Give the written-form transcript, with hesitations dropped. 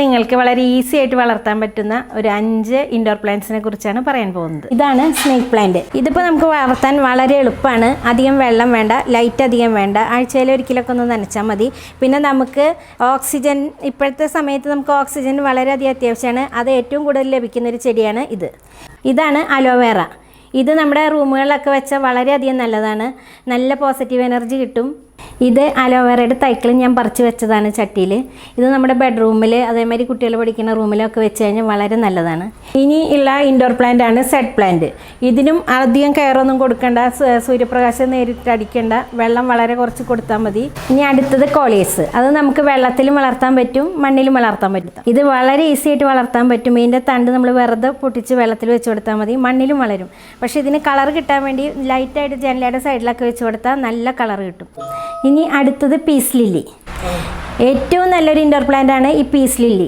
നിങ്ങൾക്ക് വളരെ ഈസി ആയിട്ട് വളർത്താൻ പറ്റുന്ന ഒരു 5 ഇൻഡോർ പ്ലാന്റ്സിനെ കുറിച്ചാണ് പറയാൻ പോകുന്നത്. ഇതാണ് സ്നേക്ക് പ്ലാന്റ്. ഇതിപ്പോൾ നമുക്ക് വളർത്താൻ വളരെ എളുപ്പമാണ്. അധികം വെള്ളം വേണ്ട, ലൈറ്റ് അധികം വേണ്ട, ആഴ്ചയിൽ ഒരിക്കലൊക്കെ ഒന്ന് നനച്ചാൽ മതി. പിന്നെ നമുക്ക് ഓക്സിജൻ, ഇപ്പോഴത്തെ സമയത്ത് നമുക്ക് ഓക്സിജൻ വളരെയധികം അത്യാവശ്യമാണ്. അത് ഏറ്റവും കൂടുതൽ ലഭിക്കുന്ന ഒരു ചെടിയാണ് ഇത്. ഇതാണ് അലോവേറ. ഇത് നമ്മുടെ റൂമുകളിലൊക്കെ വെച്ചാൽ വളരെയധികം നല്ലതാണ്. നല്ല പോസിറ്റീവ് എനർജി കിട്ടും. ഇത് അലോവേറയുടെ തൈക്കൾ ഞാൻ പറിച്ച് വെച്ചതാണ് ചട്ടിയിൽ. ഇത് നമ്മുടെ ബെഡ്റൂമിൽ, അതേമാതിരി കുട്ടികൾ പഠിക്കുന്ന റൂമിലൊക്കെ വെച്ച് കഴിഞ്ഞാൽ വളരെ നല്ലതാണ്. ഇനി ഉള്ള ഇൻഡോർ പ്ലാന്റ് ആണ് സെഡ് പ്ലാന്റ്. ഇതിനും അധികം കെയറൊന്നും കൊടുക്കേണ്ട, സൂര്യപ്രകാശം നേരിട്ട് അടിക്കേണ്ട, വെള്ളം വളരെ കുറച്ച് കൊടുത്താൽ മതി. ഇനി അടുത്തത് കോളിയസ്. അത് നമുക്ക് വെള്ളത്തിലും വളർത്താൻ പറ്റും, മണ്ണിലും വളർത്താൻ പറ്റും. ഇത് വളരെ ഈസി ആയിട്ട് വളർത്താൻ പറ്റും. ഇതിൻ്റെ തണ്ട് നമ്മൾ വെറുതെ പൊട്ടിച്ച് വെള്ളത്തിൽ വെച്ച് കൊടുത്താൽ മതി, മണ്ണിലും വളരും. പക്ഷേ ഇതിന് കളർ കിട്ടാൻ വേണ്ടി ലൈറ്റായിട്ട് ജനലയുടെ സൈഡിലൊക്കെ വെച്ച് കൊടുത്താൽ നല്ല കളർ കിട്ടും. ഇനി അടുത്തത് പീസ് ലില്ലി. ഏറ്റവും നല്ലൊരു ഇൻഡോർ പ്ലാന്റ് ആണ് ഈ പീസ് ലില്ലി.